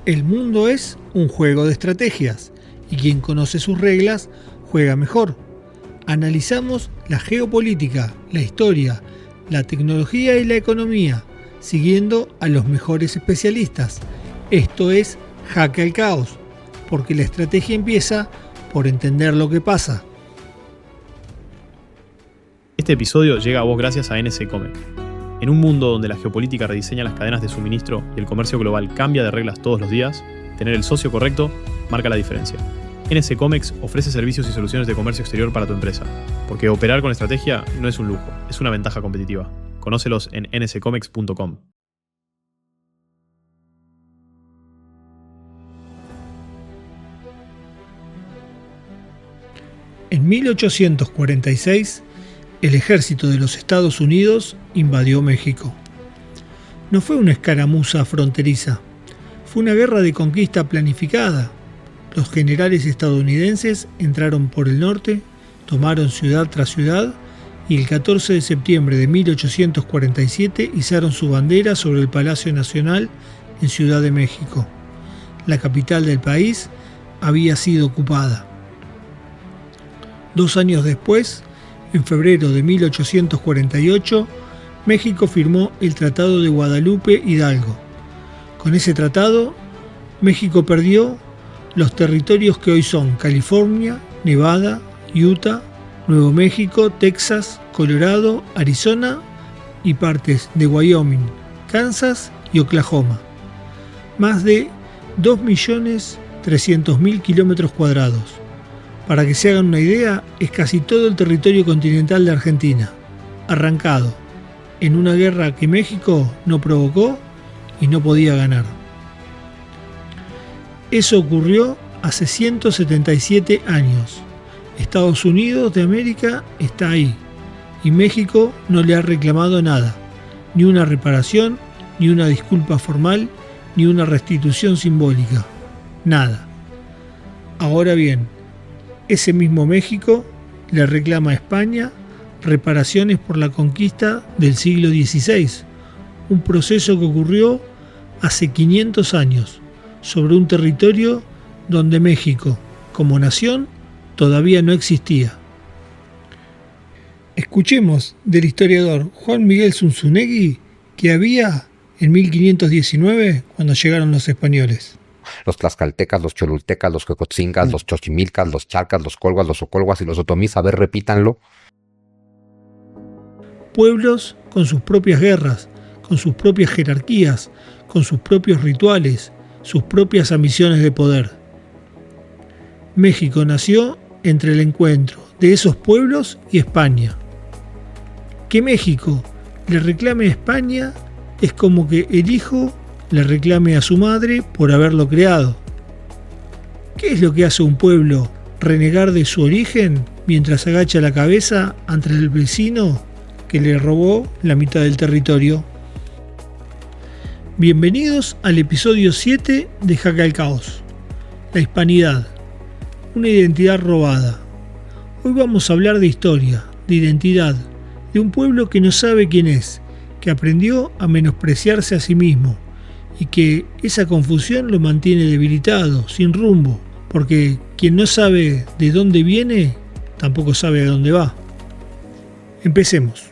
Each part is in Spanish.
El mundo es un juego de estrategias y quien conoce sus reglas juega mejor. Analizamos la geopolítica, la historia, la tecnología y la economía, siguiendo a los mejores especialistas. Esto es Jaque al Caos, porque la estrategia empieza por entender lo que pasa. Este episodio llega a vos gracias a NS Comex. En un mundo donde la geopolítica rediseña las cadenas de suministro y el comercio global cambia de reglas todos los días, tener el socio correcto marca la diferencia. NS Comex ofrece servicios y soluciones de comercio exterior para tu empresa, porque operar con estrategia no es un lujo, es una ventaja competitiva. Conócelos en nscomex.com. En 1846, el ejército de los Estados Unidos invadió México. No fue una escaramuza fronteriza, fue una guerra de conquista planificada. Los generales estadounidenses entraron por el norte, tomaron ciudad tras ciudad y el 14 de septiembre de 1847 izaron su bandera sobre el Palacio Nacional en Ciudad de México. La capital del país había sido ocupada. 2 años después, en febrero de 1848, México firmó el Tratado de Guadalupe Hidalgo. Con ese tratado, México perdió los territorios que hoy son California, Nevada, Utah, Nuevo México, Texas, Colorado, Arizona y partes de Wyoming, Kansas y Oklahoma. Más de 2.300.000 kilómetros cuadrados. Para que se hagan una idea, es casi todo el territorio continental de Argentina, arrancado en una guerra que México no provocó y no podía ganar. Eso ocurrió hace 177 años. Estados Unidos de América está ahí y México no le ha reclamado nada, ni una reparación, ni una disculpa formal, ni una restitución simbólica. Nada. Ahora bien, ese mismo México le reclama a España reparaciones por la conquista del siglo XVI, un proceso que ocurrió hace 500 años, sobre un territorio donde México, como nación, todavía no existía. Escuchemos del historiador Juan Miguel Zunzunegui que había en 1519 cuando llegaron los españoles. Los tlaxcaltecas, los cholultecas, los quecotzingas, los xochimilcas, los charcas, los colguas, los ocolguas y los otomís. A ver, repítanlo. Pueblos con sus propias guerras, con sus propias jerarquías, con sus propios rituales, sus propias ambiciones de poder. México nació entre el encuentro de esos pueblos y España. Que México le reclame a España es como que el hijo le reclame a su madre por haberlo creado. ¿Qué es lo que hace un pueblo renegar de su origen mientras agacha la cabeza ante el vecino que le robó la mitad del territorio? Bienvenidos al episodio 7 de Jaque al Caos. La hispanidad, una identidad robada. Hoy vamos a hablar de historia, de identidad, de un pueblo que no sabe quién es, que aprendió a menospreciarse a sí mismo, y que esa confusión lo mantiene debilitado, sin rumbo, porque quien no sabe de dónde viene, tampoco sabe a dónde va. Empecemos.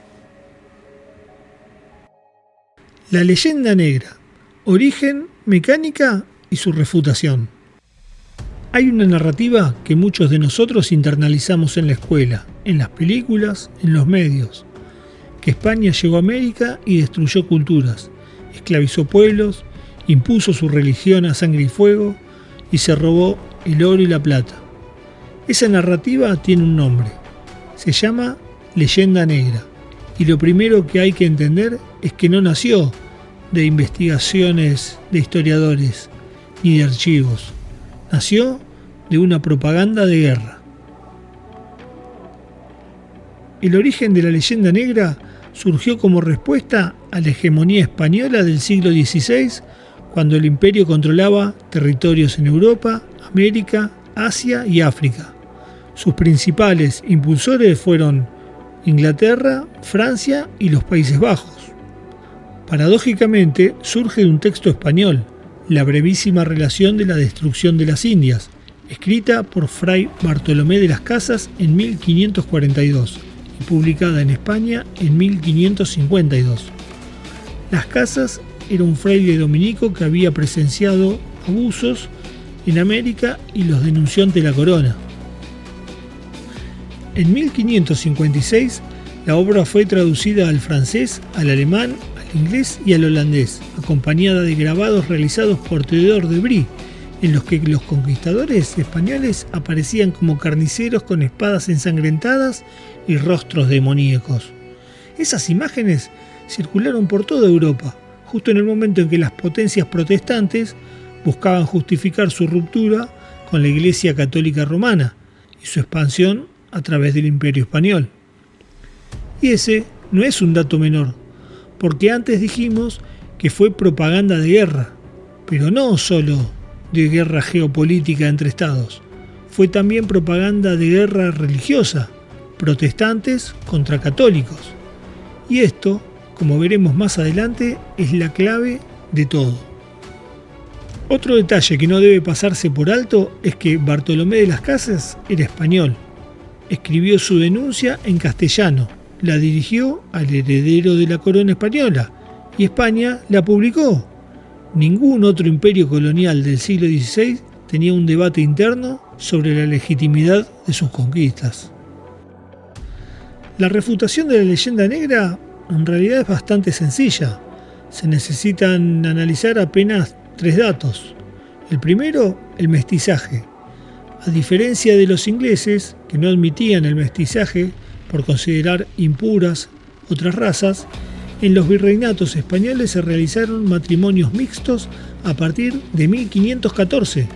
La leyenda negra, origen, mecánica y su refutación. Hay una narrativa que muchos de nosotros internalizamos en la escuela, en las películas, en los medios, que España llegó a América y destruyó culturas, esclavizó pueblos, impuso su religión a sangre y fuego y se robó el oro y la plata. Esa narrativa tiene un nombre. Se llama leyenda negra. Y lo primero que hay que entender es que no nació de investigaciones de historiadores ni de archivos. Nació de una propaganda de guerra. El origen de la leyenda negra surgió como respuesta a la hegemonía española del siglo XVI, cuando el imperio controlaba territorios en Europa, América, Asia y África. Sus principales impulsores fueron Inglaterra, Francia y los Países Bajos. Paradójicamente, surge de un texto español, La brevísima relación de la destrucción de las Indias, escrita por Fray Bartolomé de las Casas en 1542 y publicada en España en 1552. Las Casas era un fraile dominico que había presenciado abusos en América y los denunció ante la corona. En 1556, la obra fue traducida al francés, al alemán, al inglés y al holandés, acompañada de grabados realizados por Theodore de Bry, en los que los conquistadores españoles aparecían como carniceros con espadas ensangrentadas y rostros demoníacos. Esas imágenes circularon por toda Europa, justo en el momento en que las potencias protestantes buscaban justificar su ruptura con la Iglesia Católica Romana y su expansión a través del Imperio Español. Y ese no es un dato menor, porque antes dijimos que fue propaganda de guerra, pero no solo de guerra geopolítica entre estados, fue también propaganda de guerra religiosa, protestantes contra católicos. Y esto, como veremos más adelante, es la clave de todo. Otro detalle que no debe pasarse por alto es que Bartolomé de las Casas era español. Escribió su denuncia en castellano, la dirigió al heredero de la corona española y España la publicó. Ningún otro imperio colonial del siglo XVI tenía un debate interno sobre la legitimidad de sus conquistas. La refutación de la leyenda negra en realidad es bastante sencilla. Se necesitan analizar apenas 3 datos. El primero, el mestizaje. A diferencia de los ingleses, que no admitían el mestizaje por considerar impuras otras razas, en los virreinatos españoles se realizaron matrimonios mixtos a partir de 1514,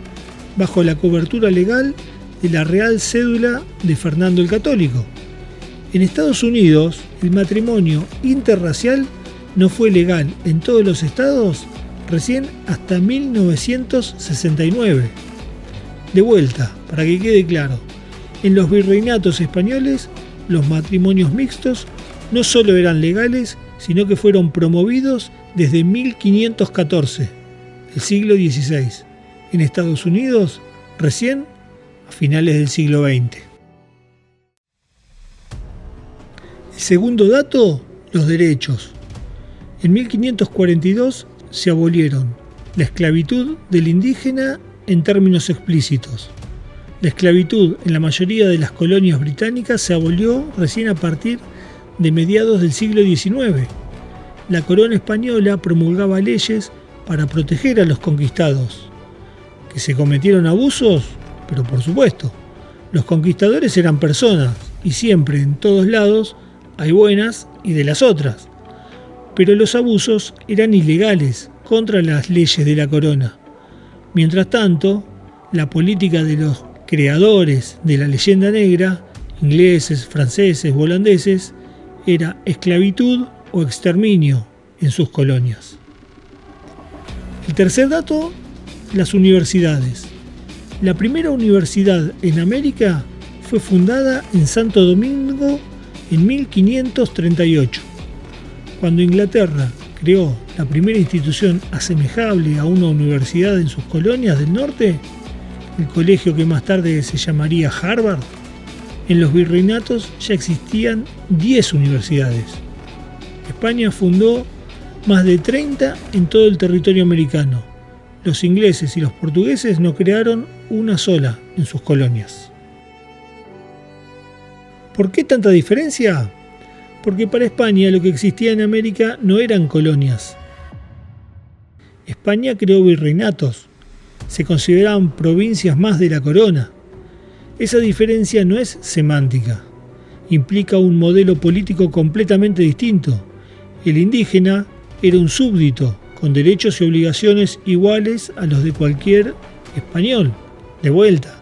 bajo la cobertura legal de la Real Cédula de Fernando el Católico. En Estados Unidos, el matrimonio interracial no fue legal en todos los estados recién hasta 1969. De vuelta, para que quede claro, en los virreinatos españoles, los matrimonios mixtos no solo eran legales, sino que fueron promovidos desde 1514, el siglo XVI. En Estados Unidos, recién a finales del siglo XX. El segundo dato, los derechos. En 1542 se abolieron la esclavitud del indígena en términos explícitos. La esclavitud en la mayoría de las colonias británicas se abolió recién a partir de mediados del siglo XIX. La corona española promulgaba leyes para proteger a los conquistados. ¿Que se cometieron abusos? Pero por supuesto, los conquistadores eran personas y siempre, en todos lados, hay buenas y de las otras. Pero los abusos eran ilegales contra las leyes de la corona. Mientras tanto, la política de los creadores de la leyenda negra, ingleses, franceses, holandeses, era esclavitud o exterminio en sus colonias. El tercer dato, las universidades. La primera universidad en América fue fundada en Santo Domingo en 1538. Cuando Inglaterra creó la primera institución asemejable a una universidad en sus colonias del norte, el colegio que más tarde se llamaría Harvard, en los virreinatos ya existían 10 universidades. España fundó más de 30 en todo el territorio americano. Los ingleses y los portugueses no crearon una sola en sus colonias. ¿Por qué tanta diferencia? Porque para España lo que existía en América no eran colonias. España creó virreinatos. Se consideraban provincias más de la corona. Esa diferencia no es semántica. Implica un modelo político completamente distinto. El indígena era un súbdito, con derechos y obligaciones iguales a los de cualquier español. De vuelta,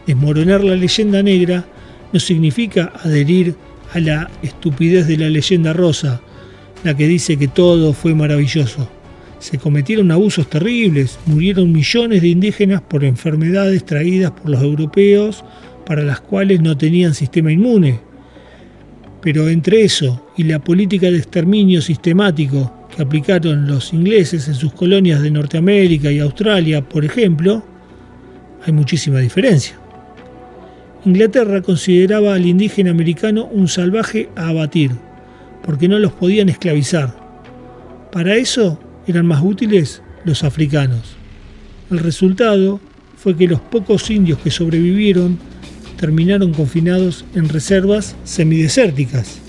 desmoronar la leyenda negra no significa adherir a la estupidez de la leyenda rosa, la que dice que todo fue maravilloso. Se cometieron abusos terribles, murieron millones de indígenas por enfermedades traídas por los europeos para las cuales no tenían sistema inmune. Pero entre eso y la política de exterminio sistemático que aplicaron los ingleses en sus colonias de Norteamérica y Australia, por ejemplo, hay muchísima diferencia. Inglaterra consideraba al indígena americano un salvaje a abatir, porque no los podían esclavizar. Para eso eran más útiles los africanos. El resultado fue que los pocos indios que sobrevivieron terminaron confinados en reservas semidesérticas.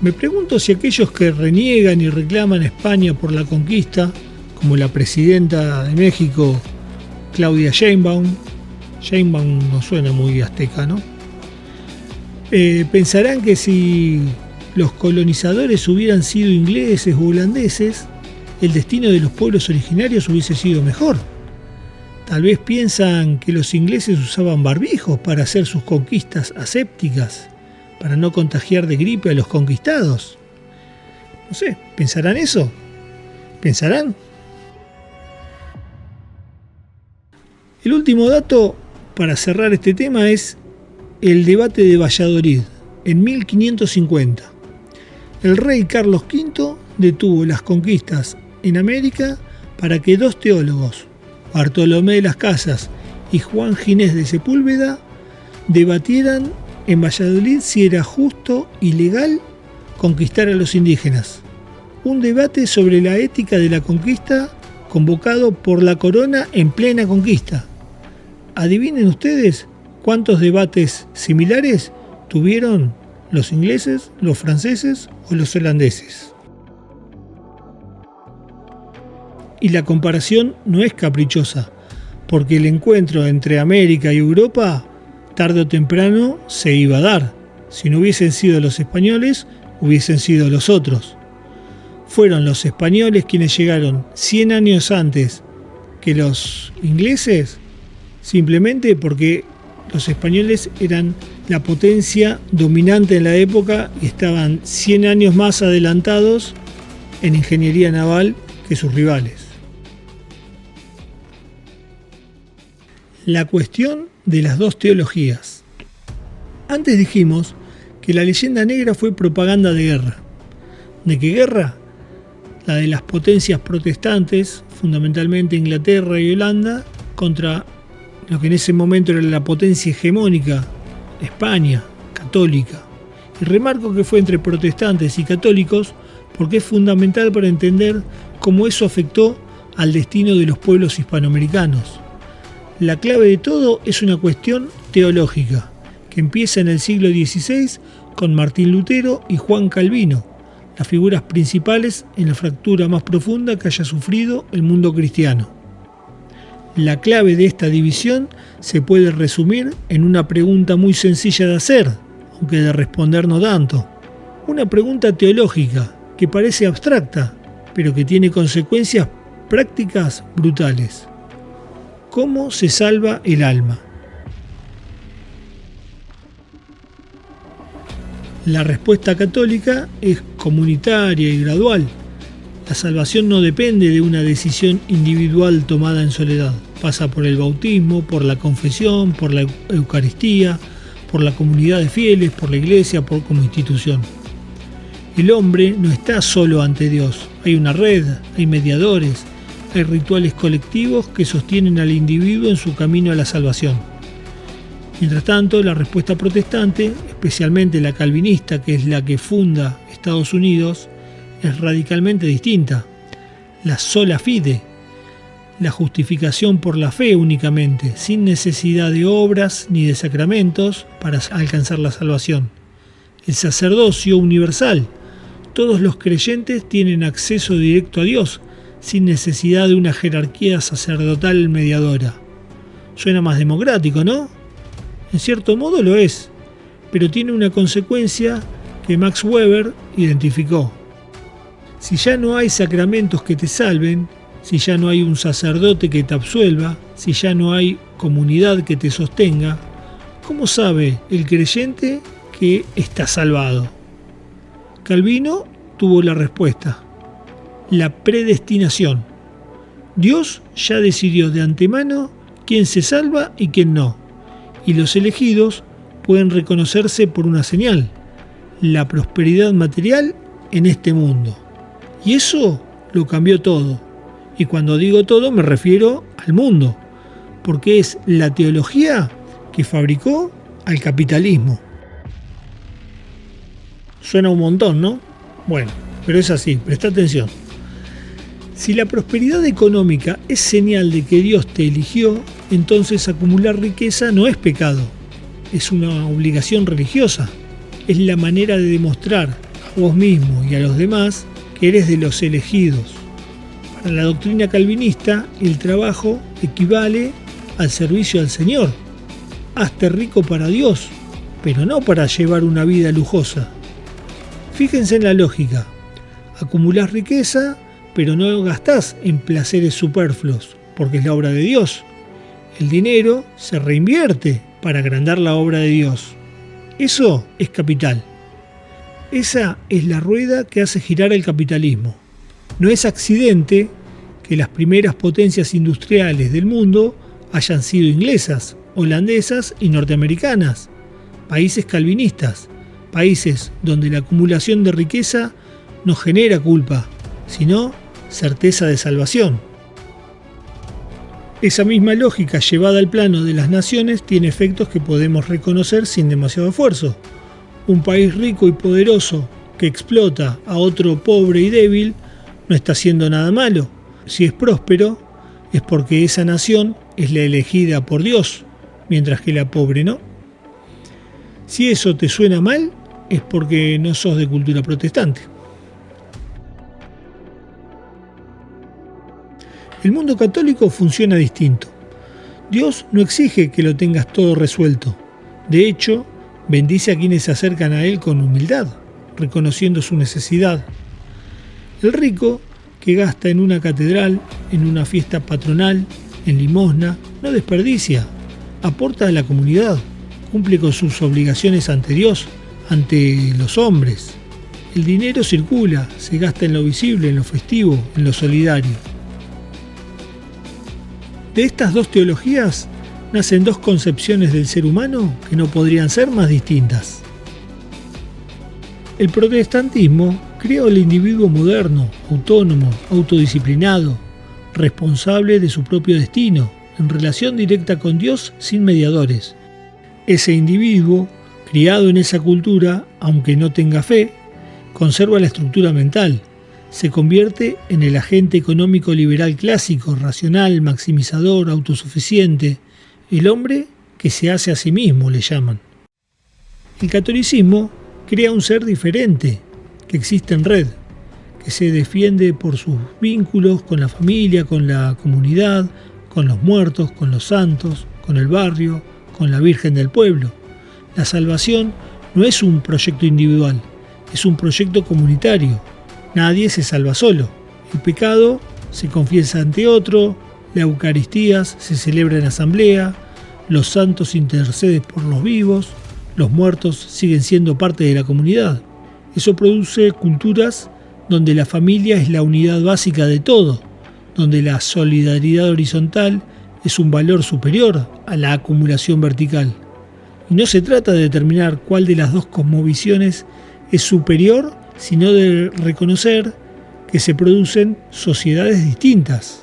Me pregunto si aquellos que reniegan y reclaman a España por la conquista, como la presidenta de México, Claudia Sheinbaum no suena muy azteca, ¿no? Pensarán que si los colonizadores hubieran sido ingleses o holandeses, el destino de los pueblos originarios hubiese sido mejor. Tal vez piensan que los ingleses usaban barbijos para hacer sus conquistas asépticas, para no contagiar de gripe a los conquistados. No sé, ¿pensarán eso? ¿Pensarán? El último dato para cerrar este tema es el debate de Valladolid en 1550. El rey Carlos V detuvo las conquistas en América para que dos teólogos, Bartolomé de las Casas y Juan Ginés de Sepúlveda, debatieran en Valladolid si era justo y legal conquistar a los indígenas. Un debate sobre la ética de la conquista convocado por la corona en plena conquista. Adivinen ustedes cuántos debates similares tuvieron los ingleses, los franceses o los holandeses. Y la comparación no es caprichosa, porque el encuentro entre América y Europa tarde o temprano se iba a dar. Si no hubiesen sido los españoles, hubiesen sido los otros. Fueron los españoles quienes llegaron 100 años antes que los ingleses, simplemente porque los españoles eran la potencia dominante en la época y estaban 100 años más adelantados en ingeniería naval que sus rivales. La cuestión de las dos teologías. Antes dijimos que la leyenda negra fue propaganda de guerra. ¿De qué guerra? La de las potencias protestantes, fundamentalmente Inglaterra y Holanda, contra lo que en ese momento era la potencia hegemónica, España, católica. Y remarco que fue entre protestantes y católicos porque es fundamental para entender cómo eso afectó al destino de los pueblos hispanoamericanos. La clave de todo es una cuestión teológica, que empieza en el siglo XVI con Martín Lutero y Juan Calvino, las figuras principales en la fractura más profunda que haya sufrido el mundo cristiano. La clave de esta división se puede resumir en una pregunta muy sencilla de hacer, aunque de responder no tanto. Una pregunta teológica que parece abstracta, pero que tiene consecuencias prácticas brutales. ¿Cómo se salva el alma? La respuesta católica es comunitaria y gradual. La salvación no depende de una decisión individual tomada en soledad. Pasa por el bautismo, por la confesión, por la Eucaristía, por la comunidad de fieles, por la iglesia, como institución. El hombre no está solo ante Dios. Hay una red, hay mediadores, hay rituales colectivos que sostienen al individuo en su camino a la salvación. Mientras tanto, la respuesta protestante, especialmente la calvinista, que es la que funda Estados Unidos, es radicalmente distinta. La sola fide, la justificación por la fe únicamente, sin necesidad de obras ni de sacramentos para alcanzar la salvación. El sacerdocio universal. Todos los creyentes tienen acceso directo a Dios, sin necesidad de una jerarquía sacerdotal mediadora. Suena más democrático, ¿no? En cierto modo lo es, pero tiene una consecuencia que Max Weber identificó. Si ya no hay sacramentos que te salven, si ya no hay un sacerdote que te absuelva, si ya no hay comunidad que te sostenga, ¿cómo sabe el creyente que está salvado? Calvino tuvo la respuesta: la predestinación. Dios ya decidió de antemano quién se salva y quién no, y los elegidos pueden reconocerse por una señal: la prosperidad material en este mundo. Y eso lo cambió todo. Y cuando digo todo me refiero al mundo, porque es la teología que fabricó al capitalismo. Suena un montón, ¿no? Bueno, pero es así, presta atención. Si la prosperidad económica es señal de que Dios te eligió, entonces acumular riqueza no es pecado, es una obligación religiosa. Es la manera de demostrar a vos mismo y a los demás que eres de los elegidos. Para la doctrina calvinista, el trabajo equivale al servicio al Señor. Hazte rico para Dios, pero no para llevar una vida lujosa. Fíjense en la lógica. Acumulás riqueza, pero no gastás en placeres superfluos, porque es la obra de Dios. El dinero se reinvierte para agrandar la obra de Dios. Eso es capital. Esa es la rueda que hace girar el capitalismo. No es accidente que las primeras potencias industriales del mundo hayan sido inglesas, holandesas y norteamericanas, países calvinistas, países donde la acumulación de riqueza no genera culpa, sino certeza de salvación. Esa misma lógica llevada al plano de las naciones tiene efectos que podemos reconocer sin demasiado esfuerzo. Un país rico y poderoso que explota a otro pobre y débil no está haciendo nada malo. Si es próspero, es porque esa nación es la elegida por Dios, mientras que la pobre no. Si eso te suena mal, es porque no sos de cultura protestante. El mundo católico funciona distinto. Dios no exige que lo tengas todo resuelto. De hecho, bendice a quienes se acercan a Él con humildad, reconociendo su necesidad. El rico, que gasta en una catedral, en una fiesta patronal, en limosna, no desperdicia, aporta a la comunidad, cumple con sus obligaciones ante Dios, ante los hombres. El dinero circula, se gasta en lo visible, en lo festivo, en lo solidario. De estas dos teologías nacen dos concepciones del ser humano que no podrían ser más distintas. El protestantismo creó al individuo moderno, autónomo, autodisciplinado, responsable de su propio destino, en relación directa con Dios sin mediadores. Ese individuo, criado en esa cultura, aunque no tenga fe, conserva la estructura mental, se convierte en el agente económico liberal clásico, racional, maximizador, autosuficiente, el hombre que se hace a sí mismo, le llaman. El catolicismo crea un ser diferente, que existe en red, que se defiende por sus vínculos con la familia, con la comunidad, con los muertos, con los santos, con el barrio, con la Virgen del pueblo. La salvación no es un proyecto individual, es un proyecto comunitario. Nadie se salva solo. El pecado se confiesa ante otro, la Eucaristía se celebra en asamblea, los santos interceden por los vivos, los muertos siguen siendo parte de la comunidad. Eso produce culturas donde la familia es la unidad básica de todo, donde la solidaridad horizontal es un valor superior a la acumulación vertical. Y no se trata de determinar cuál de las dos cosmovisiones es superior, sino de reconocer que se producen sociedades distintas.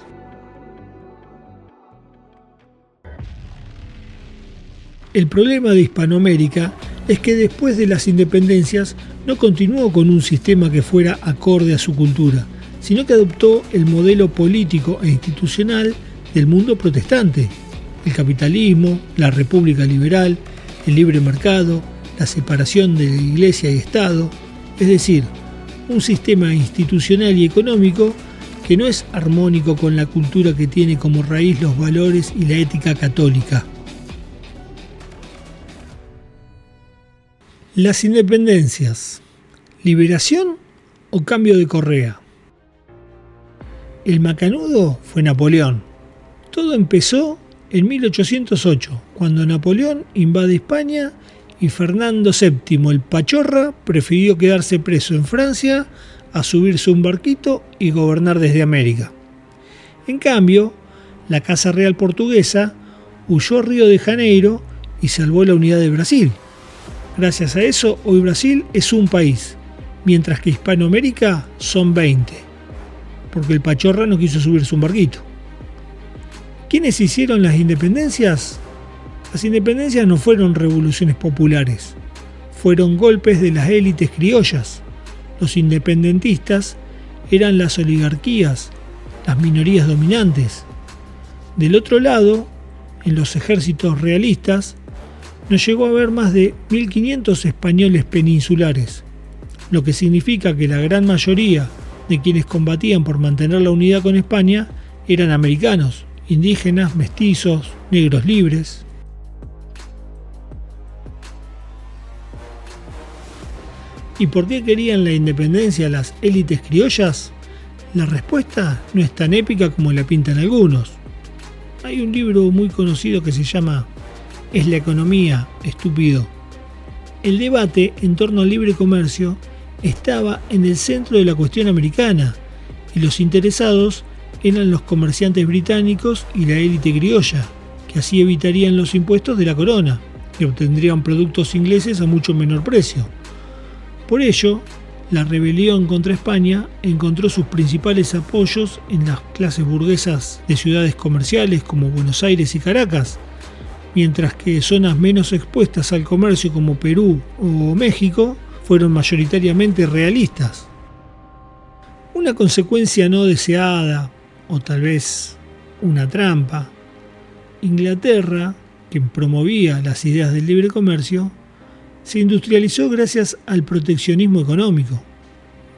El problema de Hispanoamérica es que después de las independencias no continuó con un sistema que fuera acorde a su cultura, sino que adoptó el modelo político e institucional del mundo protestante, el capitalismo, la república liberal, el libre mercado, la separación de Iglesia y Estado, es decir, un sistema institucional y económico que no es armónico con la cultura que tiene como raíz los valores y la ética católica. Las independencias, liberación o cambio de correa. El macanudo fue Napoleón. Todo empezó en 1808, cuando Napoleón invade España y Fernando VII, el Pachorra, prefirió quedarse preso en Francia a subirse a un barquito y gobernar desde América. En cambio, la Casa Real Portuguesa huyó a Río de Janeiro y salvó la unidad de Brasil. Gracias a eso, hoy Brasil es un país, mientras que Hispanoamérica son 20, porque el Pachorra no quiso subirse un barquito. ¿Quiénes hicieron las independencias? Las independencias no fueron revoluciones populares, fueron golpes de las élites criollas. Los independentistas eran las oligarquías, las minorías dominantes. Del otro lado, en los ejércitos realistas, no llegó a haber más de 1.500 españoles peninsulares, lo que significa que la gran mayoría de quienes combatían por mantener la unidad con España eran americanos, indígenas, mestizos, negros libres. ¿Y por qué querían la independencia las élites criollas? La respuesta no es tan épica como la pintan algunos. Hay un libro muy conocido que se llama «Es la economía, estúpido». El debate en torno al libre comercio estaba en el centro de la cuestión americana y los interesados eran los comerciantes británicos y la élite criolla, que así evitarían los impuestos de la corona y obtendrían productos ingleses a mucho menor precio. Por ello, la rebelión contra España encontró sus principales apoyos en las clases burguesas de ciudades comerciales como Buenos Aires y Caracas, mientras que zonas menos expuestas al comercio como Perú o México fueron mayoritariamente realistas. Una consecuencia no deseada, o tal vez una trampa, Inglaterra, que promovía las ideas del libre comercio, se industrializó gracias al proteccionismo económico.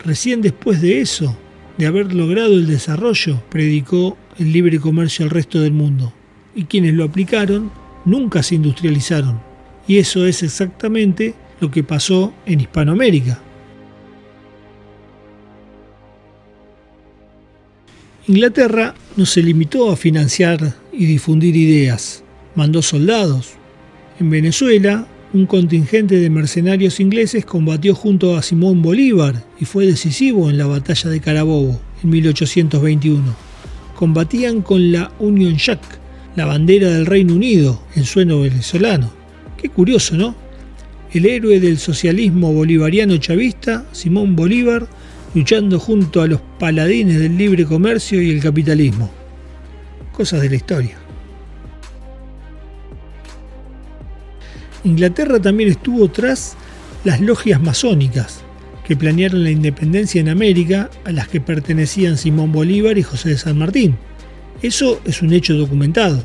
Recién después de eso, de haber logrado el desarrollo, predicó el libre comercio al resto del mundo. Y quienes lo aplicaron nunca se industrializaron. Y eso es exactamente lo que pasó en Hispanoamérica. Inglaterra no se limitó a financiar y difundir ideas, mandó soldados. En Venezuela, un contingente de mercenarios ingleses combatió junto a Simón Bolívar y fue decisivo en la batalla de Carabobo en 1821. Combatían con la Union Jack, la bandera del Reino Unido, en suelo venezolano. Qué curioso, ¿no? El héroe del socialismo bolivariano chavista, Simón Bolívar, luchando junto a los paladines del libre comercio y el capitalismo. Cosas de la historia. Inglaterra también estuvo tras las logias masónicas, que planearon la independencia en América, a las que pertenecían Simón Bolívar y José de San Martín. Eso es un hecho documentado.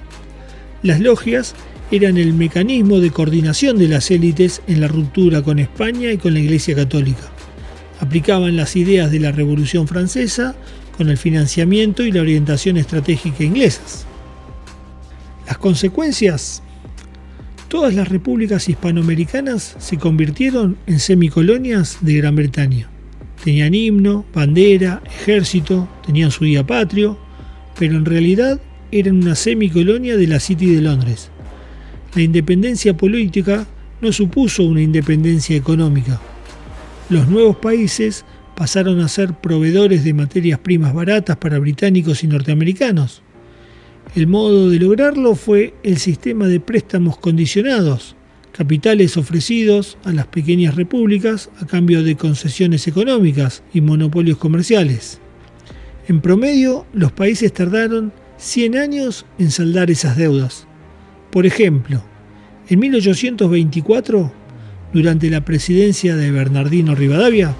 Las logias eran el mecanismo de coordinación de las élites en la ruptura con España y con la Iglesia Católica. Aplicaban las ideas de la Revolución Francesa con el financiamiento y la orientación estratégica inglesas. Las consecuencias: todas las repúblicas hispanoamericanas se convirtieron en semicolonias de Gran Bretaña. Tenían himno, bandera, ejército, tenían su día patrio, pero en realidad eran una semicolonia de la City de Londres. La independencia política no supuso una independencia económica. Los nuevos países pasaron a ser proveedores de materias primas baratas para británicos y norteamericanos. El modo de lograrlo fue el sistema de préstamos condicionados, capitales ofrecidos a las pequeñas repúblicas a cambio de concesiones económicas y monopolios comerciales. En promedio, los países tardaron 100 años en saldar esas deudas. Por ejemplo, en 1824, durante la presidencia de Bernardino Rivadavia,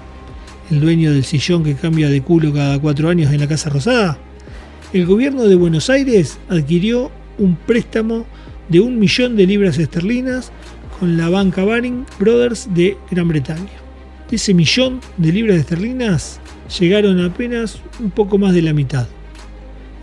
el dueño del sillón que cambia de culo cada 4 años en la Casa Rosada, el gobierno de Buenos Aires adquirió un préstamo de 1 millón de libras esterlinas con la banca Baring Brothers de Gran Bretaña. De ese millón de libras esterlinas llegaron apenas un poco más de la mitad.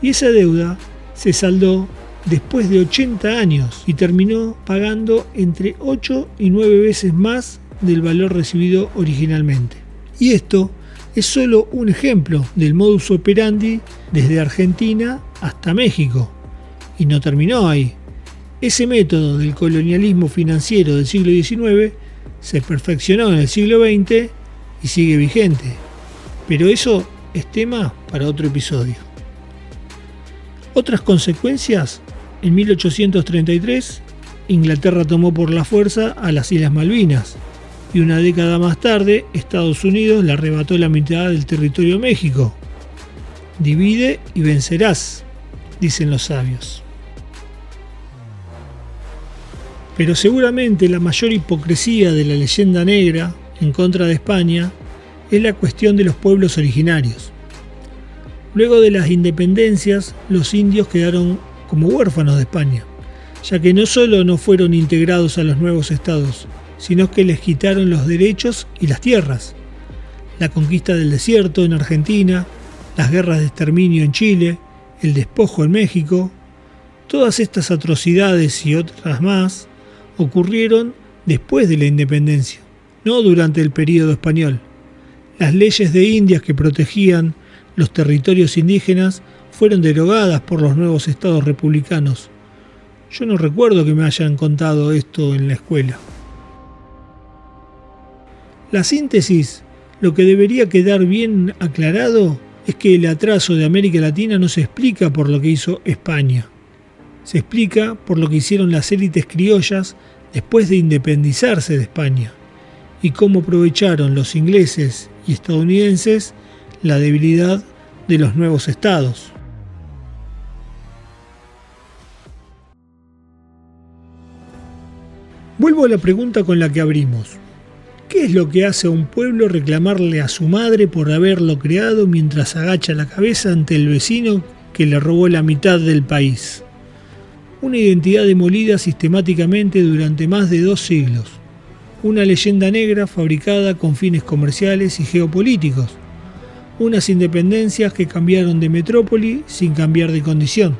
Y esa deuda se saldó después de 80 años y terminó pagando entre 8 y 9 veces más del valor recibido originalmente. Y esto es solo un ejemplo del modus operandi desde Argentina hasta México. Y no terminó ahí. Ese método del colonialismo financiero del siglo XIX se perfeccionó en el siglo XX y sigue vigente. Pero eso es tema para otro episodio. Otras consecuencias: en 1833, Inglaterra tomó por la fuerza a las Islas Malvinas y una década más tarde Estados Unidos le arrebató la mitad del territorio de México. Divide y vencerás, dicen los sabios. Pero seguramente la mayor hipocresía de la leyenda negra en contra de España es la cuestión de los pueblos originarios. Luego de las independencias, los indios quedaron como huérfanos de España, ya que no solo no fueron integrados a los nuevos estados, sino que les quitaron los derechos y las tierras. La conquista del desierto en Argentina, las guerras de exterminio en Chile, el despojo en México, todas estas atrocidades y otras más ocurrieron después de la independencia, no durante el período español. Las leyes de Indias que protegían los territorios indígenas fueron derogadas por los nuevos estados republicanos. Yo no recuerdo que me hayan contado esto en la escuela. La síntesis, lo que debería quedar bien aclarado, es que el atraso de América Latina no se explica por lo que hizo España. Se explica por lo que hicieron las élites criollas después de independizarse de España y cómo aprovecharon los ingleses y estadounidenses la debilidad de los nuevos estados. Vuelvo a la pregunta con la que abrimos. ¿Qué es lo que hace a un pueblo reclamarle a su madre por haberlo creado mientras agacha la cabeza ante el vecino que le robó la mitad del país? Una identidad demolida sistemáticamente durante más de 2 siglos. Una leyenda negra fabricada con fines comerciales y geopolíticos. Unas independencias que cambiaron de metrópoli sin cambiar de condición.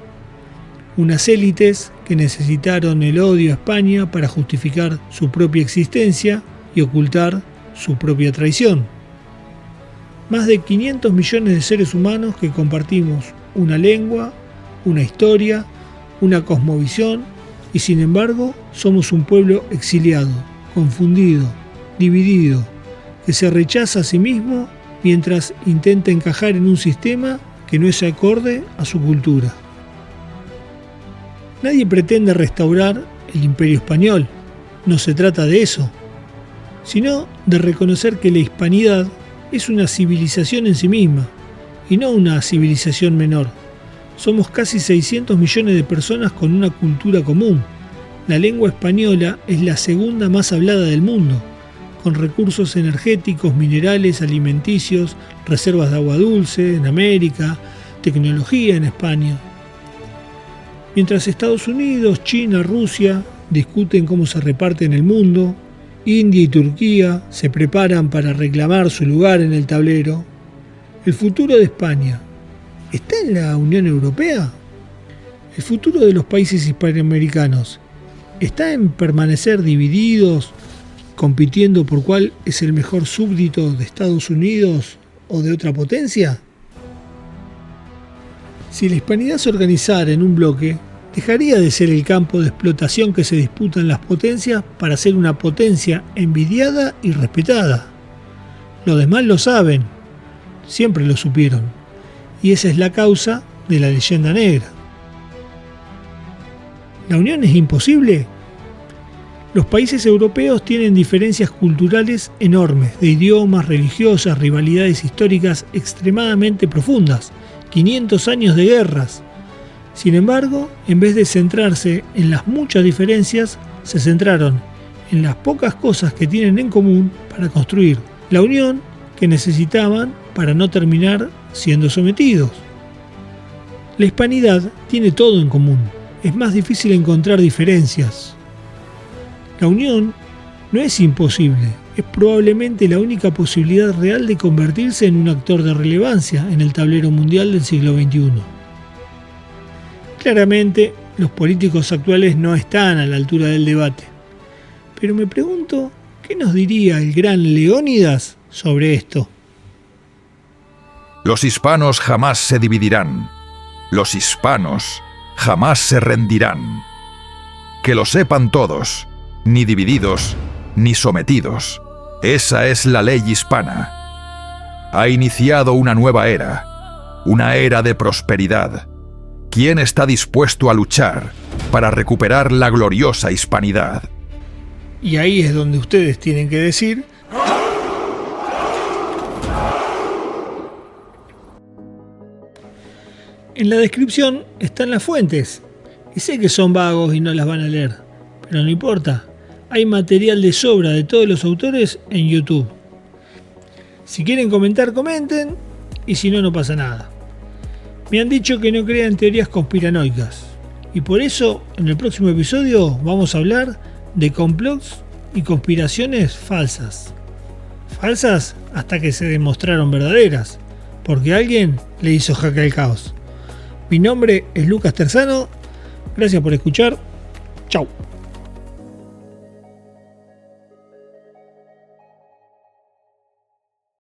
Unas élites que necesitaron el odio a España para justificar su propia existencia y ocultar su propia traición. Más de 500 millones de seres humanos que compartimos una lengua, una historia, una cosmovisión y sin embargo somos un pueblo exiliado, confundido, dividido, que se rechaza a sí mismo mientras intenta encajar en un sistema que no es acorde a su cultura. Nadie pretende restaurar el Imperio Español, no se trata de eso, sino de reconocer que la hispanidad es una civilización en sí misma y no una civilización menor. Somos casi 600 millones de personas con una cultura común. La lengua española es la segunda más hablada del mundo, con recursos energéticos, minerales, alimenticios, reservas de agua dulce en América, tecnología en España. Mientras Estados Unidos, China, Rusia discuten cómo se reparten el mundo, India y Turquía se preparan para reclamar su lugar en el tablero. ¿El futuro de España está en la Unión Europea? ¿El futuro de los países hispanoamericanos está en permanecer divididos, compitiendo por cuál es el mejor súbdito de Estados Unidos o de otra potencia? Si la hispanidad se organizara en un bloque, dejaría de ser el campo de explotación que se disputan las potencias para ser una potencia envidiada y respetada. Los demás lo saben, siempre lo supieron, y esa es la causa de la leyenda negra. ¿La unión es imposible? Los países europeos tienen diferencias culturales enormes, de idiomas, religiosas, rivalidades históricas extremadamente profundas, 500 años de guerras. Sin embargo, en vez de centrarse en las muchas diferencias, se centraron en las pocas cosas que tienen en común para construir la unión que necesitaban para no terminar siendo sometidos. La hispanidad tiene todo en común. Es más difícil encontrar diferencias. La unión no es imposible, es probablemente la única posibilidad real de convertirse en un actor de relevancia en el tablero mundial del siglo XXI. Claramente, los políticos actuales no están a la altura del debate, pero me pregunto, ¿qué nos diría el gran Leónidas sobre esto? Los hispanos jamás se dividirán. Los hispanos jamás se rendirán. Que lo sepan todos, ni divididos, ni sometidos. Esa es la ley hispana. Ha iniciado una nueva era, una era de prosperidad. ¿Quién está dispuesto a luchar para recuperar la gloriosa hispanidad? Y ahí es donde ustedes tienen que decir: en la descripción están las fuentes. Y sé que son vagos y no las van a leer, pero no importa. Hay material de sobra de todos los autores en YouTube. Si quieren comentar, comenten, y si no, no pasa nada. Me han dicho que no crean teorías conspiranoicas, y por eso en el próximo episodio vamos a hablar de complots y conspiraciones falsas. Falsas hasta que se demostraron verdaderas, porque alguien le hizo jaque al caos. Mi nombre es Lucas Terzano, gracias por escuchar, chau.